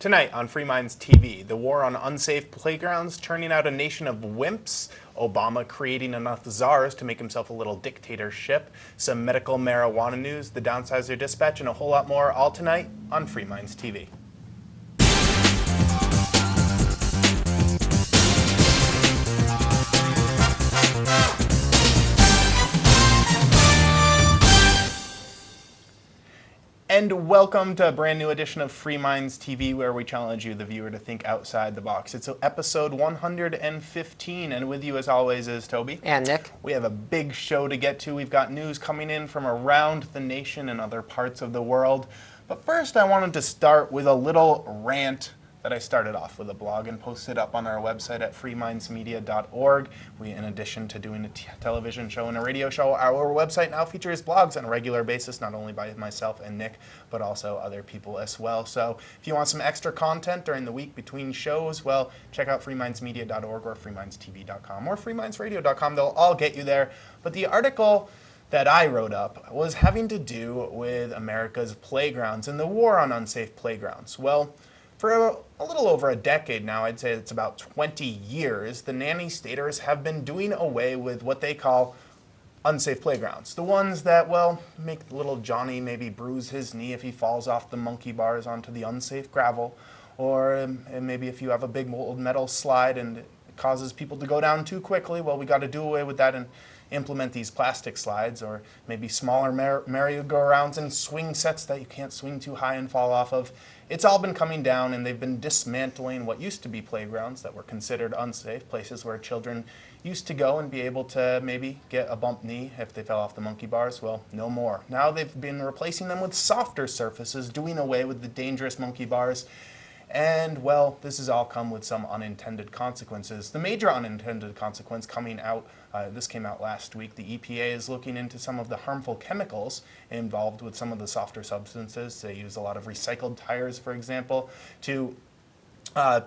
Tonight on Free Minds TV, the war on unsafe playgrounds turning out a nation of wimps, Obama creating enough czars to make himself a little dictatorship, some medical marijuana news, the Downsizer Dispatch, and a whole lot more, all tonight on Free Minds TV. And welcome to a brand new edition of Free Minds TV, where we challenge you, the viewer, to think outside the box. It's episode 115, and with you as always is Toby. And Nick. We have a big show to get to. We've got news coming in from around the nation and other parts of the world. But first I wanted to start with a little rant that I started off with a blog and posted up on our website at freemindsmedia.org. We, in addition to doing a television show and a radio show, our website now features blogs on a regular basis, not only by myself and Nick, but also other people as well. So if you want some extra content during the week between shows, well, check out freemindsmedia.org or freemindstv.com or freemindsradio.com. They'll all get you there. But the article that I wrote up was having to do with America's playgrounds and the war on unsafe playgrounds. Well, for a little over a decade now, I'd say it's about 20 years, the nanny staters have been doing away with what they call unsafe playgrounds. The ones that, well, make little Johnny maybe bruise his knee if he falls off the monkey bars onto the unsafe gravel, or maybe if you have a big old metal slide and it causes people to go down too quickly, well, we got to do away with that and implement these plastic slides, or maybe smaller merry-go-rounds and swing sets that you can't swing too high and fall off of. It's all been coming down, and they've been dismantling what used to be playgrounds that were considered unsafe, places where children used to go and be able to maybe get a bump knee if they fell off the monkey bars. Well, no more. Now they've been replacing them with softer surfaces, doing away with the dangerous monkey bars. And, well, this has all come with some unintended consequences. The major unintended consequence coming out, this came out last week, the EPA is looking into some of the harmful chemicals involved with some of the softer substances. They use a lot of recycled tires, for example, to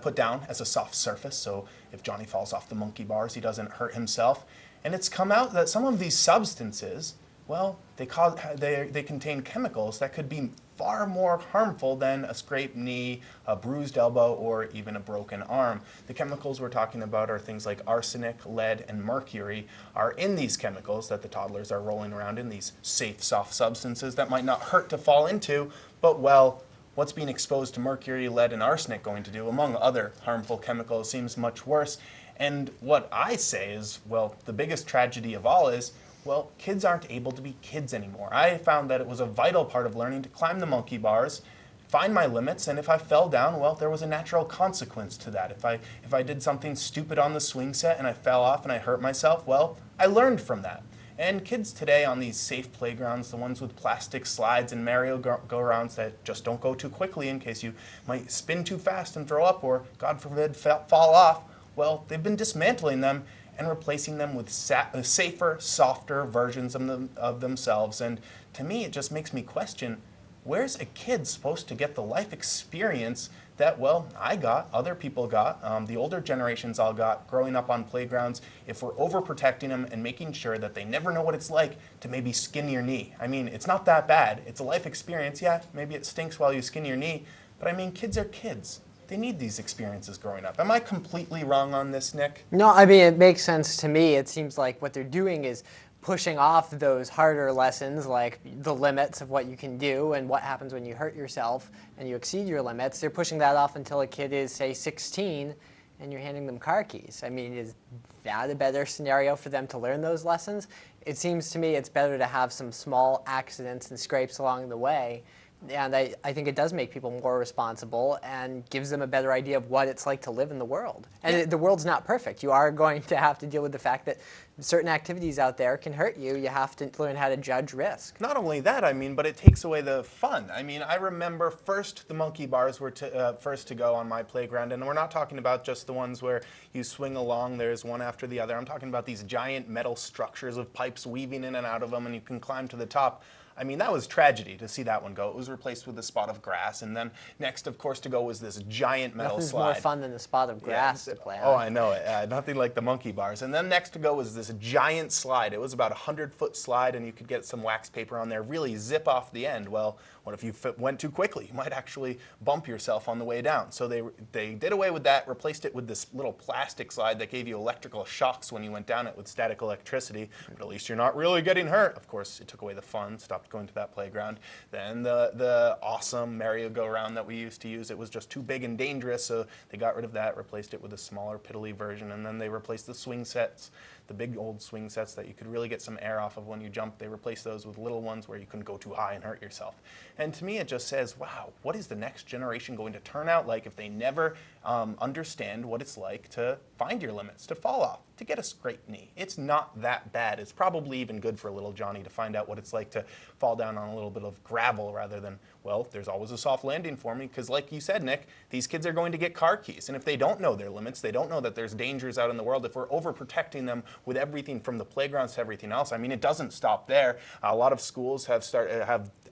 put down as a soft surface, so if Johnny falls off the monkey bars, he doesn't hurt himself. And it's come out that some of these substances, well, they contain chemicals that could be far more harmful than a scraped knee, a bruised elbow, or even a broken arm. The chemicals we're talking about are things like arsenic, lead, and mercury are in these chemicals that the toddlers are rolling around in, these safe, soft substances that might not hurt to fall into, but, well, what's being exposed to mercury, lead, and arsenic going to do, among other harmful chemicals, seems much worse. And what I say is, well, the biggest tragedy of all is, well, kids aren't able to be kids anymore. I found that it was a vital part of learning to climb the monkey bars, find my limits, and if I fell down, well, there was a natural consequence to that. If I did something stupid on the swing set and I fell off and I hurt myself, well, I learned from that. And kids today on these safe playgrounds, the ones with plastic slides and merry-go-rounds that just don't go too quickly in case you might spin too fast and throw up or, God forbid, fall off, well, they've been dismantling them and replacing them with safer, softer versions of themselves. And to me, it just makes me question, where's a kid supposed to get the life experience that, well, I got, other people got, the older generations all got growing up on playgrounds, if we're overprotecting them and making sure that they never know what it's like to maybe skin your knee? I mean, it's not that bad. It's a life experience. Yeah, maybe it stinks while you skin your knee, but I mean, kids are kids. They need these experiences growing up. Am I completely wrong on this, Nick? No, I mean, it makes sense to me. It seems like what they're doing is pushing off those harder lessons, like the limits of what you can do and what happens when you hurt yourself and you exceed your limits. They're pushing that off until a kid is, say, 16, and you're handing them car keys. I mean, is that a better scenario for them to learn those lessons? It seems to me it's better to have some small accidents and scrapes along the way. And I think it does make people more responsible and gives them a better idea of what it's like to live in the world. And the world's not perfect. You are going to have to deal with the fact that certain activities out there can hurt you. You have to learn how to judge risk. Not only that, I mean, but it takes away the fun. I mean, I remember first the monkey bars were first to go on my playground, and we're not talking about just the ones where you swing along, there's one after the other. I'm talking about these giant metal structures with pipes weaving in and out of them, and you can climb to the top. I mean, that was tragedy to see that one go. It was replaced with a spot of grass, and then next, of course, to go was this giant metal Nothing's slide. more fun than a spot of grass to play on. Oh, I know it. Nothing like the monkey bars. And then next to go was this giant slide. It was about a 100-foot slide, and you could get some wax paper on there, really zip off the end. Well, what if you went too quickly? You might actually bump yourself on the way down. So they did away with that, replaced it with this little plastic slide that gave you electrical shocks when you went down it with static electricity. But at least you're not really getting hurt. Of course, it took away the fun, stopped going to that playground. Then the awesome merry-go-round that we used to use, it was just too big and dangerous, so they got rid of that, replaced it with a smaller, piddly version, and then they replaced the swing sets, the big old swing sets that you could really get some air off of when you jumped. They replaced those with little ones where you couldn't go too high and hurt yourself. And to me, it just says, wow, what is the next generation going to turn out like if they never understand what it's like to find your limits, to fall off, to get a scraped knee? It's not that bad. It's probably even good for little Johnny to find out what it's like to fall down on a little bit of gravel rather than, well, there's always a soft landing for me, because like you said, Nick, these kids are going to get car keys. And if they don't know their limits, they don't know that there's dangers out in the world, if we're overprotecting them with everything from the playgrounds to everything else, I mean, it doesn't stop there. A lot of schools have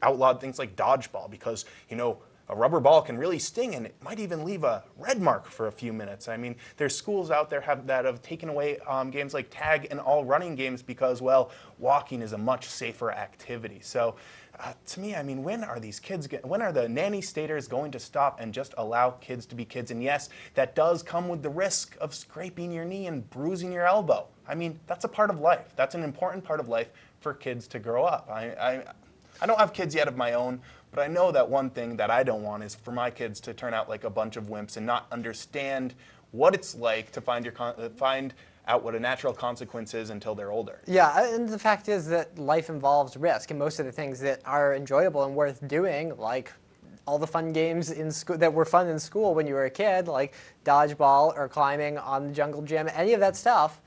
outlawed things like dodgeball because, you know, a rubber ball can really sting, and it might even leave a red mark for a few minutes. I mean, there's schools out there that have taken away games like tag and all running games because, well, walking is a much safer activity. So to me, I mean, when are the nanny staters going to stop and just allow kids to be kids? And yes, that does come with the risk of scraping your knee and bruising your elbow. I mean, that's a part of life. That's an important part of life for kids to grow up. I don't have kids yet of my own, but I know that one thing that I don't want is for my kids to turn out like a bunch of wimps and not understand what it's like to find out what a natural consequence is until they're older. Yeah, and the fact is that life involves risk, and most of the things that are enjoyable and worth doing, like all the fun games in school that were fun in school when you were a kid, like dodgeball or climbing on the jungle gym, any of that stuff,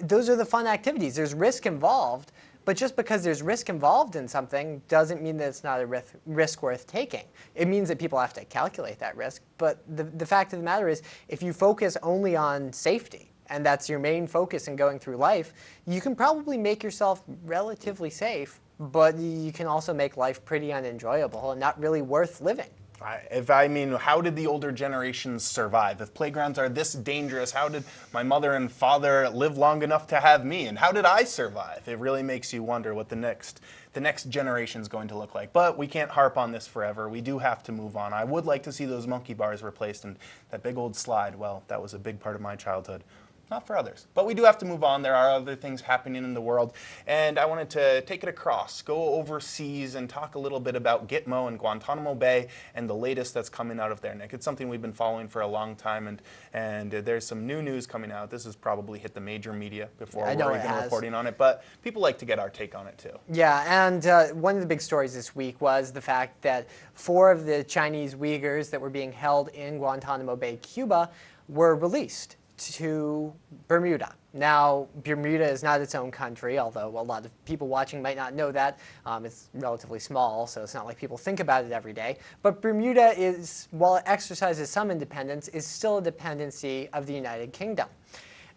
those are the fun activities. There's risk involved. But just because there's risk involved in something doesn't mean that it's not a risk worth taking. It means that people have to calculate that risk. But the fact of the matter is, if you focus only on safety, and that's your main focus in going through life, you can probably make yourself relatively safe, but you can also make life pretty unenjoyable and not really worth living. How did the older generations survive? If playgrounds are this dangerous, how did my mother and father live long enough to have me? And how did I survive? It really makes you wonder what the next generation is going to look like. But we can't harp on this forever. We do have to move on. I would like to see those monkey bars replaced, and that big old slide, well, that was a big part of my childhood. Not for others. But we do have to move on. There are other things happening in the world. And I wanted to take it across, go overseas, and talk a little bit about Gitmo and Guantanamo Bay and the latest that's coming out of there, Nick. It's something we've been following for a long time, and there's some new news coming out. This has probably hit the major media before we're even reporting on it, but people like to get our take on it too. Yeah, and one of the big stories this week was the fact that 4 of the Chinese Uyghurs that were being held in Guantanamo Bay, Cuba, were released to Bermuda. Now, Bermuda is not its own country, although a lot of people watching might not know that. It's relatively small, so it's not like people think about it every day. But Bermuda is, while it exercises some independence, is still a dependency of the United Kingdom.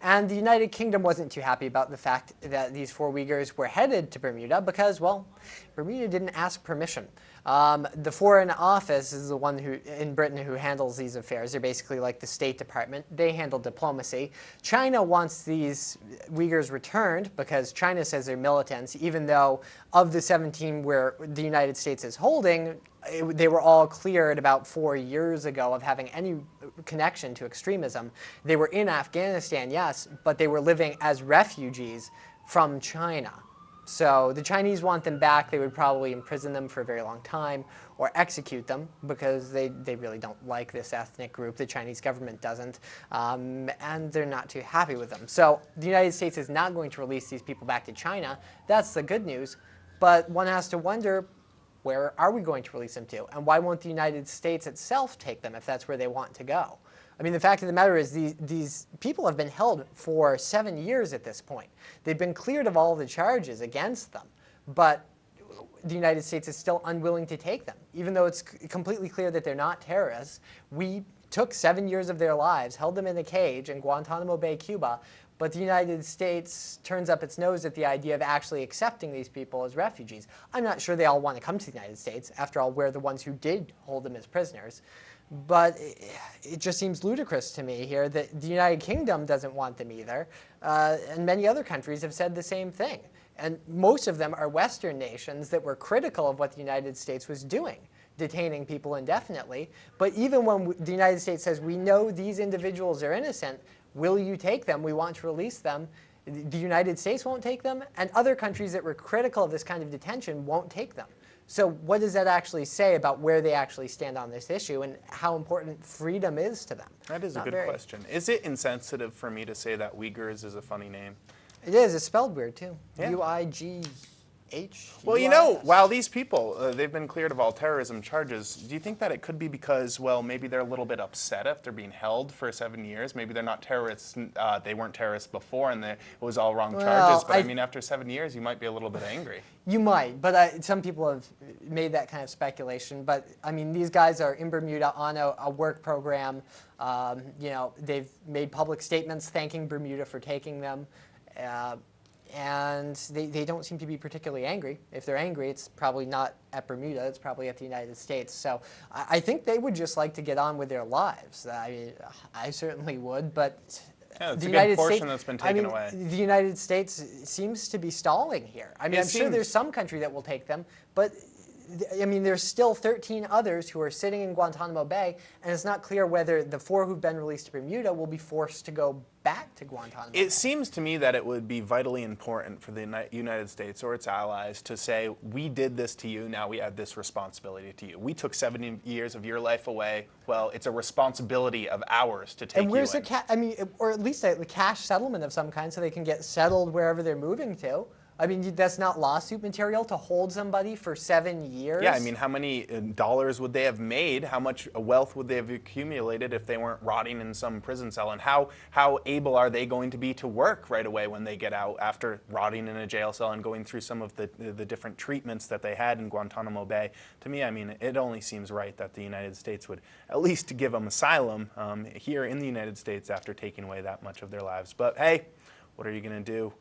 And the United Kingdom wasn't too happy about the fact that these 4 Uyghurs were headed to Bermuda because, well, Bermuda didn't ask permission. The Foreign Office is the one in Britain who handles these affairs. They're basically like the State Department. They handle diplomacy. China wants these Uyghurs returned because China says they're militants, even though of the 17 where the United States is holding, they were all cleared about 4 years ago of having any connection to extremism. They were in Afghanistan, yes, but they were living as refugees from China. So the Chinese want them back. They would probably imprison them for a very long time or execute them because they really don't like this ethnic group. The Chinese government doesn't, and they're not too happy with them. So the United States is not going to release these people back to China. That's the good news. But one has to wonder, where are we going to release them to? And why won't the United States itself take them if that's where they want to go? I mean, the fact of the matter is these people have been held for 7 years at this point. They've been cleared of all the charges against them, but the United States is still unwilling to take them. Even though it's completely clear that they're not terrorists, we took 7 years of their lives, held them in a cage in Guantanamo Bay, Cuba, but the United States turns up its nose at the idea of actually accepting these people as refugees. I'm not sure they all want to come to the United States. After all, we're the ones who did hold them as prisoners. But it just seems ludicrous to me here that the United Kingdom doesn't want them either, and many other countries have said the same thing. And most of them are Western nations that were critical of what the United States was doing, detaining people indefinitely. But even when the United States says, we know these individuals are innocent, will you take them? We want to release them. The United States won't take them, and other countries that were critical of this kind of detention won't take them. So what does that actually say about where they actually stand on this issue and how important freedom is to them? That is a good question. Is it insensitive for me to say that Uyghurs is a funny name? It is. It's spelled weird, too. Yeah. U-I-G-H. Well, you know, while these people, they've been cleared of all terrorism charges, do you think that it could be because, well, maybe they're a little bit upset after being held for 7 years? Maybe they're not terrorists. They weren't terrorists before and it was all wrong charges. But I mean, after 7 years, you might be a little bit angry. You might, but some people have made that kind of speculation. But I mean, these guys are in Bermuda on a work program. You know, they've made public statements thanking Bermuda for taking them. And they don't seem to be particularly angry. If they're angry, it's probably not at Bermuda, it's probably at the United States. So I think they would just like to get on with their lives. I mean, I certainly would, but yeah, it's the a United good portion States, that's been taken away. The United States seems to be stalling here. I mean, I'm sure there's some country that will take them, but I mean, there's still 13 others who are sitting in Guantanamo Bay, and it's not clear whether the 4 who've been released to Bermuda will be forced to go back to Guantanamo Bay. It seems to me that it would be vitally important for the United States or its allies to say, we did this to you, now we have this responsibility to you. We took 70 years of your life away. Well, it's a responsibility of ours to take and where's you the I mean, or at least a cash settlement of some kind so they can get settled wherever they're moving to. I mean, that's not lawsuit material to hold somebody for 7 years. Yeah, I mean, how many dollars would they have made? How much wealth would they have accumulated if they weren't rotting in some prison cell? And how able are they going to be to work right away when they get out after rotting in a jail cell and going through some of the different treatments that they had in Guantanamo Bay? To me, I mean, it only seems right that the United States would at least give them asylum here in the United States after taking away that much of their lives. But hey, what are you going to do?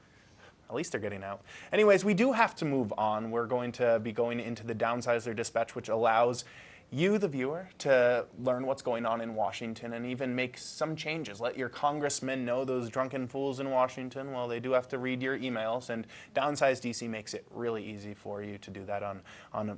At least they're getting out. Anyways, we do have to move on. We're going to be going into the Downsizer Dispatch, which allows you, the viewer, to learn what's going on in Washington and even make some changes. Let your congressmen know, those drunken fools in Washington, well, they do have to read your emails, and Downsize DC makes it really easy for you to do that on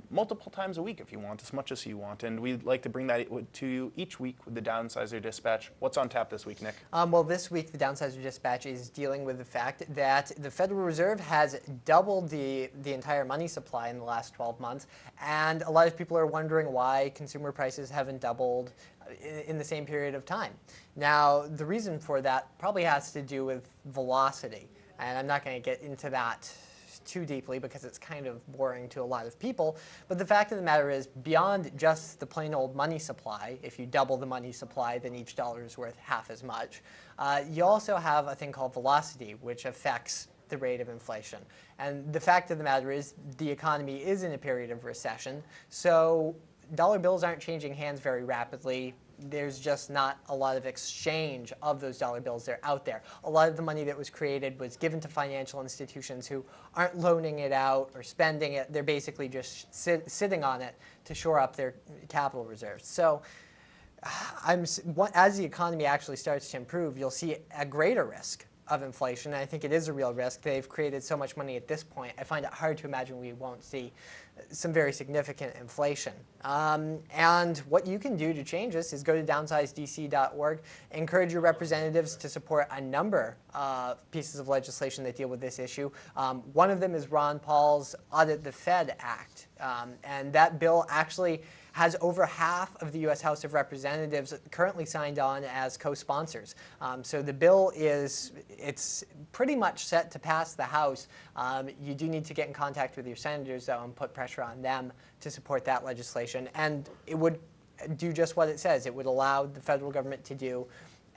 multiple times a week if you want, as much as you want. And we'd like to bring that to you each week with the Downsizer Dispatch. What's on tap this week, Nick? Well, this week the Downsizer Dispatch is dealing with the fact that the Federal Reserve has doubled the entire money supply in the last 12 months, and a lot of people are wondering why consumer prices haven't doubled in the same period of time. Now, the reason for that probably has to do with velocity, and I'm not going to get into that too deeply because it's kind of boring to a lot of people, but the fact of the matter is, beyond just the plain old money supply, if you double the money supply, then each dollar is worth half as much, you also have a thing called velocity, which affects the rate of inflation. And the fact of the matter is, the economy is in a period of recession, so dollar bills aren't changing hands very rapidly. There's just not a lot of exchange of those dollar bills. They're out there. A lot of the money that was created was given to financial institutions who aren't loaning it out or spending it. They're basically just sitting on it to shore up their capital reserves. So as the economy actually starts to improve, you'll see a greater risk of inflation. And I think it is a real risk. They've created so much money at this point. I find it hard to imagine we won't see some very significant inflation. And what you can do to change this is go to downsizedc.org, encourage your representatives to support a number of pieces of legislation that deal with this issue. One of them is Ron Paul's Audit the Fed Act. And that bill actually has over half of the U.S. House of Representatives currently signed on as co-sponsors. So the bill it's pretty much set to pass the House. You do need to get in contact with your senators, though, and put pressure on them to support that legislation. And it would do just what it says. It would allow the federal government to do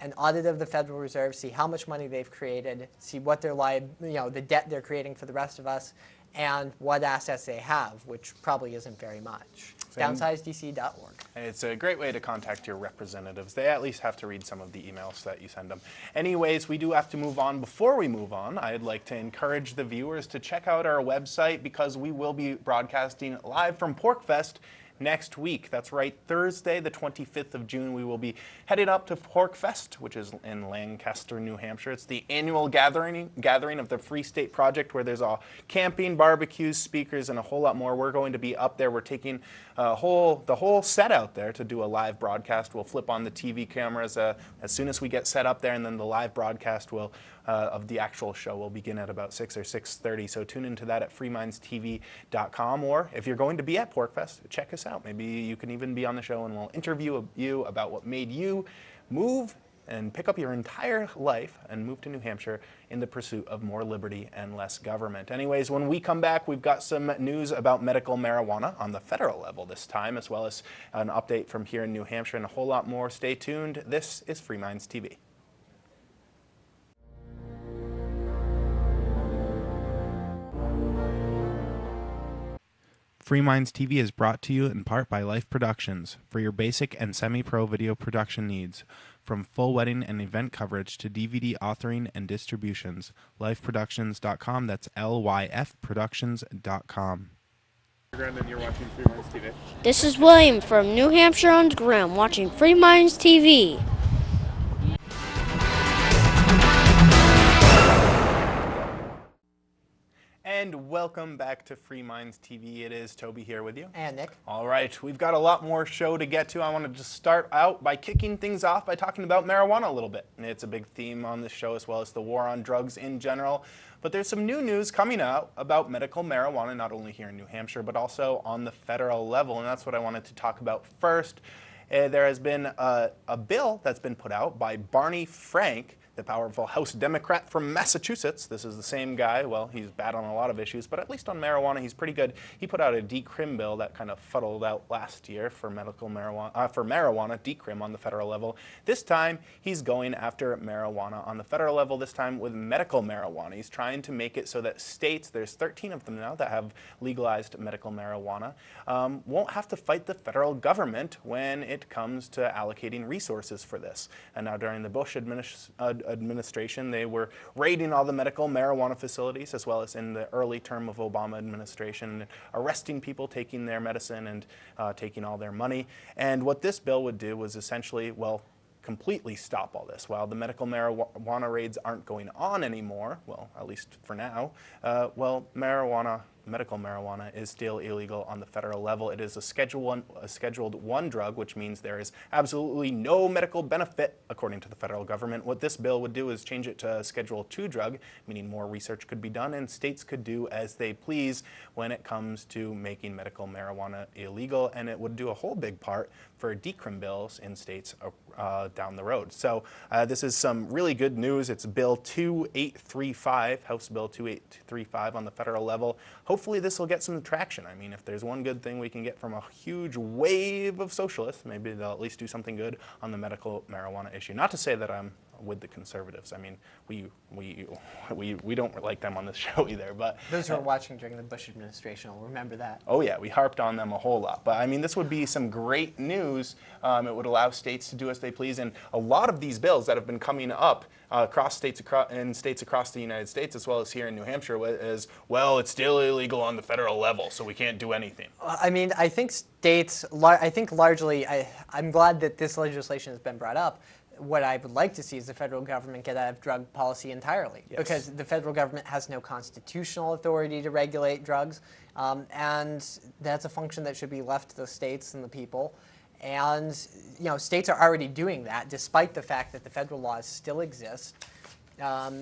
an audit of the Federal Reserve, see how much money they've created, see what their the debt they're creating for the rest of us, and what assets they have, which probably isn't very much. Downsizedc.org. And it's a great way to contact your representatives. They at least have to read some of the emails that you send them. Anyways, we do have to move on. Before we move on, I'd like to encourage the viewers to check out our website because we will be broadcasting live from PorcFest next week. That's right, Thursday, the 25th of June, we will be headed up to PorcFest, which is in Lancaster, New Hampshire. It's the annual gathering of the Free State Project, where there's all camping, barbecues, speakers, and a whole lot more. We're going to be up there. We're taking the whole set out there to do a live broadcast. We'll flip on the TV cameras as soon as we get set up there, and then the live broadcast of the actual show will begin at about 6 or 6:30. So tune into that at freemindstv.com, or if you're going to be at PorcFest, check us out. Maybe you can even be on the show and we'll interview you about what made you move and pick up your entire life and move to New Hampshire in the pursuit of more liberty and less government. Anyways, when we come back, we've got some news about medical marijuana on the federal level this time, as well as an update from here in New Hampshire and a whole lot more. Stay tuned. This is Free Minds TV. Free Minds TV is brought to you in part by Life Productions for your basic and semi-pro video production needs. From full wedding and event coverage to DVD authoring and distributions, lifeproductions.com. That's lyfproductions.com. And you're watching Free Minds TV. This is William from New Hampshire on Graham watching Free Minds TV. And welcome back to Free Minds TV. It is Toby here with you. And Nick. All right, we've got a lot more show to get to. I wanted to start out by kicking things off by talking about marijuana a little bit. It's a big theme on this show, as well as the war on drugs in general. But there's some new news coming out about medical marijuana, not only here in New Hampshire, but also on the federal level. And that's what I wanted to talk about first. There has been a bill that's been put out by Barney Frank, the powerful House Democrat from Massachusetts. This is the same guy. Well, he's bad on a lot of issues, but at least on marijuana, he's pretty good. He put out a decrim bill that kind of fuddled out last year for medical marijuana, decrim on the federal level. This time, he's going after marijuana on the federal level, this time with medical marijuana. He's trying to make it so that states, there's 13 of them now that have legalized medical marijuana, won't have to fight the federal government when it comes to allocating resources for this. And now during the Bush administration, they were raiding all the medical marijuana facilities, as well as in the early term of Obama administration, arresting people, taking their medicine, and taking all their money. And what this bill would do was essentially, well, completely stop all this. While the medical marijuana raids aren't going on anymore, well, at least for now, well, medical marijuana is still illegal on the federal level. It is a Scheduled 1 drug, which means there is absolutely no medical benefit according to the federal government. What this bill would do is change it to a Schedule 2 drug, meaning more research could be done and states could do as they please when it comes to making medical marijuana illegal, and it would do a whole big part for decrim bills in states down the road. So this is some really good news. It's Bill 2835, House Bill 2835 on the federal level. Hopefully this will get some traction. I mean, if there's one good thing we can get from a huge wave of socialists, maybe they'll at least do something good on the medical marijuana issue. Not to say that I'm with the conservatives. I mean, we don't like them on this show either. But those who are watching during the Bush administration will remember that. Oh yeah, we harped on them a whole lot. But I mean, this would be some great news. It would allow states to do as they please, and a lot of these bills that have been coming up across states across the United States, as well as here in New Hampshire, is, well, it's still illegal on the federal level, so we can't do anything. I mean, I think states, I think largely, I'm glad that this legislation has been brought up. What I would like to see is the federal government get out of drug policy entirely, yes, because the federal government has no constitutional authority to regulate drugs, and that's a function that should be left to the states and the people. And states are already doing that, despite the fact that the federal laws still exist.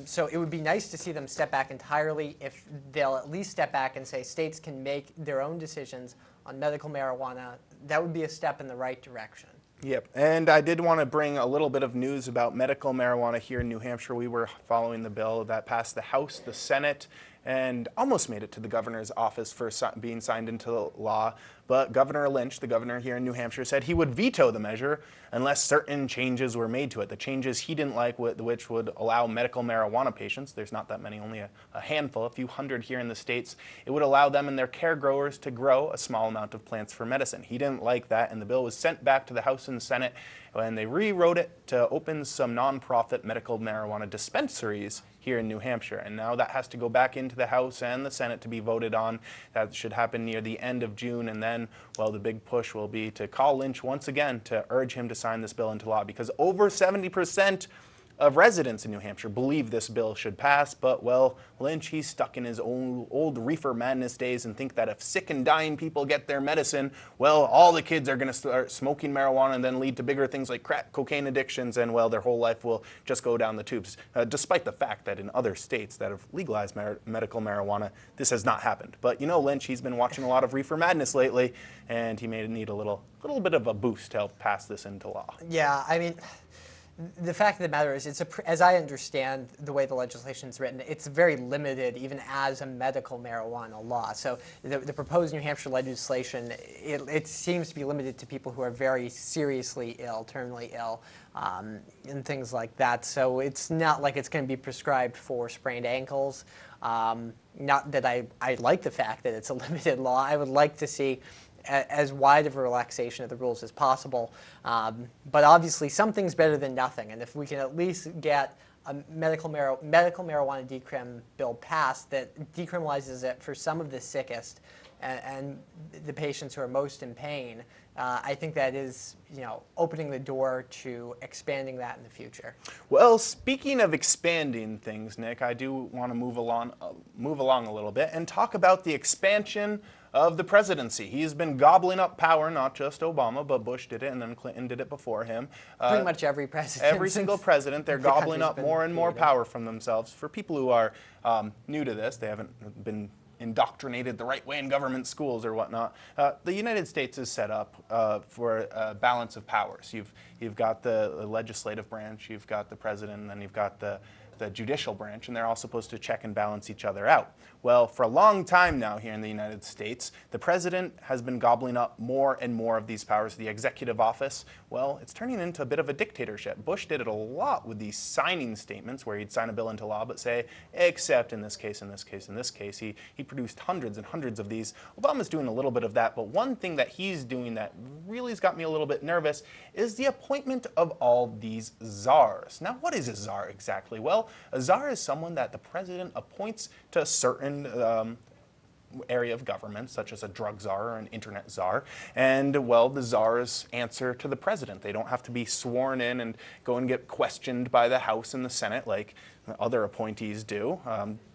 So it would be nice to see them step back entirely. If they'll at least step back and say states can make their own decisions on medical marijuana, that would be a step in the right direction. Yep, and I did want to bring a little bit of news about medical marijuana here in New Hampshire. We were following the bill that passed the House, the Senate, and almost made it to the governor's office for being signed into law. But Governor Lynch, the governor here in New Hampshire, said he would veto the measure unless certain changes were made to it. The changes he didn't like, which would allow medical marijuana patients, there's not that many, only a handful, a few hundred here in the States, it would allow them and their care growers to grow a small amount of plants for medicine. He didn't like that, and the bill was sent back to the House and Senate, and they rewrote it to open some nonprofit medical marijuana dispensaries here in New Hampshire. And now that has to go back into the House and the Senate to be voted on. That should happen near the end of June. And then, well, the big push will be to call Lynch once again to urge him to sign this bill into law, because over 70% of residents in New Hampshire believe this bill should pass. But, well, Lynch, he's stuck in his old reefer madness days and think that if sick and dying people get their medicine, well, all the kids are going to start smoking marijuana and then lead to bigger things like crack cocaine addictions, and, well, their whole life will just go down the tubes. Despite the fact that in other states that have legalized medical marijuana, this has not happened. But, you know, Lynch, he's been watching a lot of reefer madness lately, and he may need a little bit of a boost to help pass this into law. Yeah, I mean, the fact of the matter is, as I understand the way the legislation is written, it's very limited even as a medical marijuana law. So the proposed New Hampshire legislation, it seems to be limited to people who are very seriously ill, terminally ill, and things like that. So it's not like it's going to be prescribed for sprained ankles. Not that I like the fact that it's a limited law. I would like to see as wide of a relaxation of the rules as possible. But obviously something's better than nothing. And if we can at least get a medical marijuana decrim bill passed that decriminalizes it for some of the sickest and the patients who are most in pain, I think that is, opening the door to expanding that in the future. Well, speaking of expanding things, Nick, I do want to move along a little bit and talk about the expansion of the presidency. He's been gobbling up power, not just Obama, but Bush did it, and then Clinton did it before him. Pretty much every president. Every single president, they're gobbling up more and more power from themselves. For people who are new to this, they haven't been indoctrinated the right way in government schools or whatnot. The United States is set up for a balance of powers. You've got the legislative branch, you've got the president, and then you've got the judicial branch, and they're all supposed to check and balance each other out. Well, for a long time now here in the United States, the president has been gobbling up more and more of these powers. The executive office, well, it's turning into a bit of a dictatorship. Bush did it a lot with these signing statements where he'd sign a bill into law but say, except in this case, in this case, in this case. He produced hundreds and hundreds of these. Obama's doing a little bit of that, but one thing that he's doing that really has got me a little bit nervous is the appointment of all these czars. Now, what is a czar exactly? Well, a czar is someone that the president appoints to a certain area of government, such as a drug czar or an internet czar. And, well, the czars answer to the president. They don't have to be sworn in and go and get questioned by the House and the Senate like other appointees do.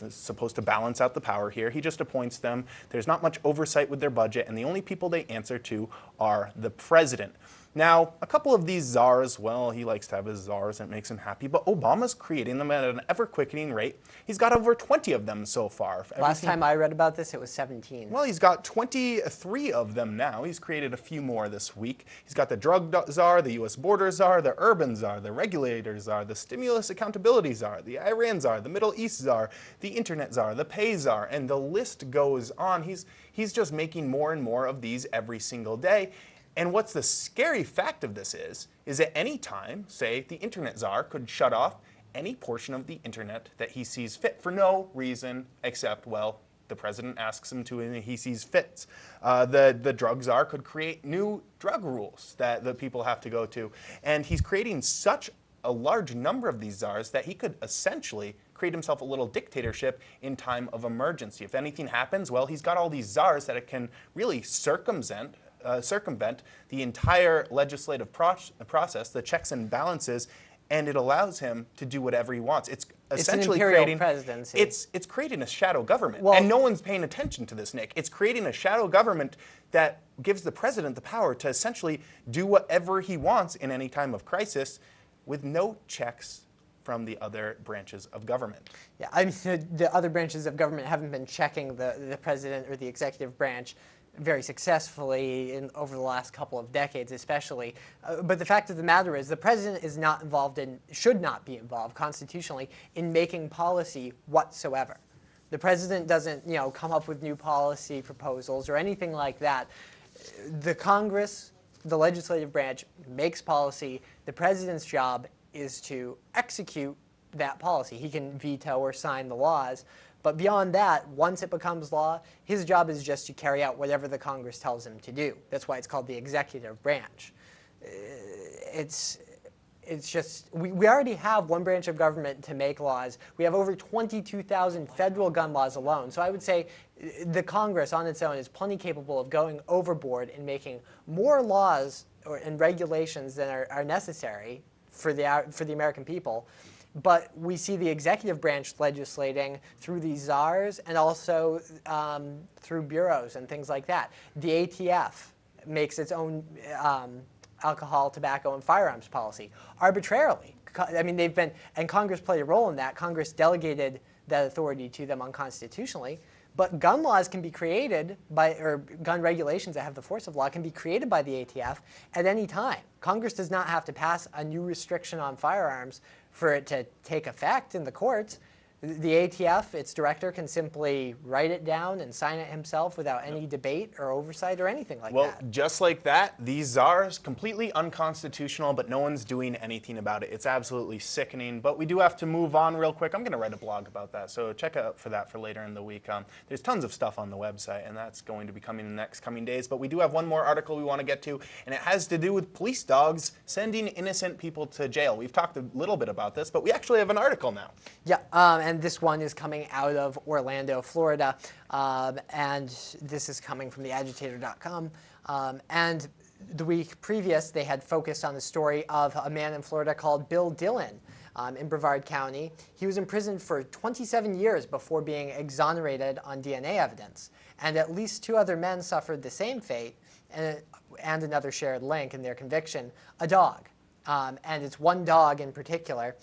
It's supposed to balance out the power here. He just appoints them. There's not much oversight with their budget, and the only people they answer to are the president. Now, a couple of these czars, well, he likes to have his czars and it makes him happy, but Obama's creating them at an ever-quickening rate. He's got over 20 of them so far. Last time I read about this, it was 17. Well, he's got 23 of them now. He's created a few more this week. He's got the drug czar, the U.S. border czar, the urban czar, the regulator czar, the stimulus accountability czar, the Iran czar, the Middle East czar, the internet czar, the pay czar, and the list goes on. He's just making more and more of these every single day. And what's the scary fact of this is at any time, say, the internet czar could shut off any portion of the internet that he sees fit for no reason except, well, the president asks him to and he sees fit. The drug czar could create new drug rules that the people have to go to. And he's creating such a large number of these czars that he could essentially create himself a little dictatorship in time of emergency. If anything happens, well, he's got all these czars that it can really circumvent the entire legislative process, the checks and balances, and it allows him to do whatever he wants. It's essentially creating presidency. It's creating a shadow government, well, and no one's paying attention to this, Nick. It's creating a shadow government that gives the president the power to essentially do whatever he wants in any time of crisis, with no checks from the other branches of government. Yeah, I mean, the other branches of government haven't been checking the president or the executive branch very successfully over the last couple of decades especially. But the fact of the matter is the president is not involved in, should not be involved constitutionally in making policy whatsoever. The president doesn't, come up with new policy proposals or anything like that. The Congress, the legislative branch, makes policy. The president's job is to execute that policy. He can veto or sign the laws. But beyond that, once it becomes law, his job is just to carry out whatever the Congress tells him to do. That's why it's called the executive branch. It's just, we already have one branch of government to make laws. We have over 22,000 federal gun laws alone. So I would say the Congress on its own is plenty capable of going overboard and making more laws and regulations than are necessary for the American people. But we see the executive branch legislating through these czars and also through bureaus and things like that. The ATF makes its own alcohol, tobacco, and firearms policy arbitrarily. I mean, and Congress played a role in that. Congress delegated that authority to them unconstitutionally. But gun laws can be created or gun regulations that have the force of law can be created by the ATF at any time. Congress does not have to pass a new restriction on firearms for it to take effect in the courts. The ATF, its director, can simply write it down and sign it himself without any debate or oversight or anything like that. Well, just like that, these czars, completely unconstitutional, but no one's doing anything about it. It's absolutely sickening, but we do have to move on real quick. I'm going to write a blog about that, so check out for that for later in the week. There's tons of stuff on the website, and that's going to be coming in the next coming days, but we do have one more article we want to get to, and it has to do with police dogs sending innocent people to jail. We've talked a little bit about this, but we actually have an article now. Yeah, and this one is coming out of Orlando, Florida, and this is coming from theagitator.com. And the week previous, they had focused on the story of a man in Florida called Bill Dillon in Brevard County. He was imprisoned for 27 years before being exonerated on DNA evidence. And at least 2 other men suffered the same fate, and another shared link in their conviction, a dog. And it's one dog in particular.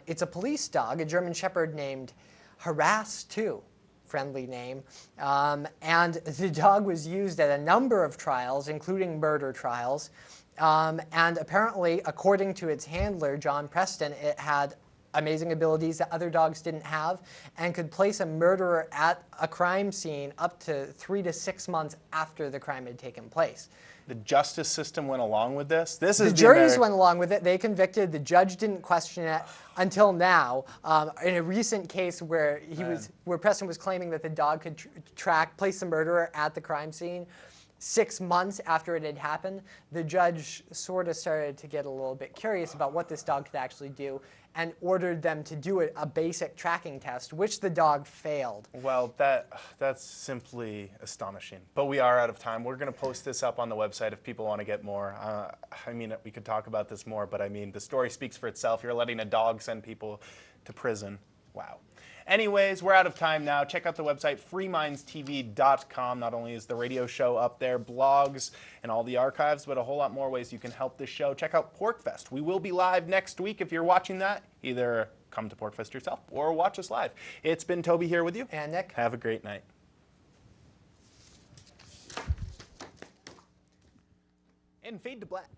It's a police dog, a German Shepherd named Harass 2, friendly name. And the dog was used at a number of trials, including murder trials. And apparently, according to its handler, John Preston, it had amazing abilities that other dogs didn't have and could place a murderer at a crime scene up to 3 to 6 months after the crime had taken place. The justice system went along with this. The juries went along with it. They convicted. The judge didn't question it until now. In a recent case where where Preston was claiming that the dog could place the murderer at the crime scene 6 months after it had happened, the judge sort of started to get a little bit curious about what this dog could actually do and ordered them to do a basic tracking test, which the dog failed. Well, that's simply astonishing. But we are out of time. We're going to post this up on the website if people want to get more. I mean, we could talk about this more, but I mean, the story speaks for itself. You're letting a dog send people to prison. Wow. Anyways, we're out of time now. Check out the website, freemindstv.com. Not only is the radio show up there, blogs, and all the archives, but a whole lot more ways you can help this show. Check out PorkFest. We will be live next week. If you're watching that, either come to PorkFest yourself or watch us live. It's been Toby here with you. And Nick. Have a great night. And fade to black.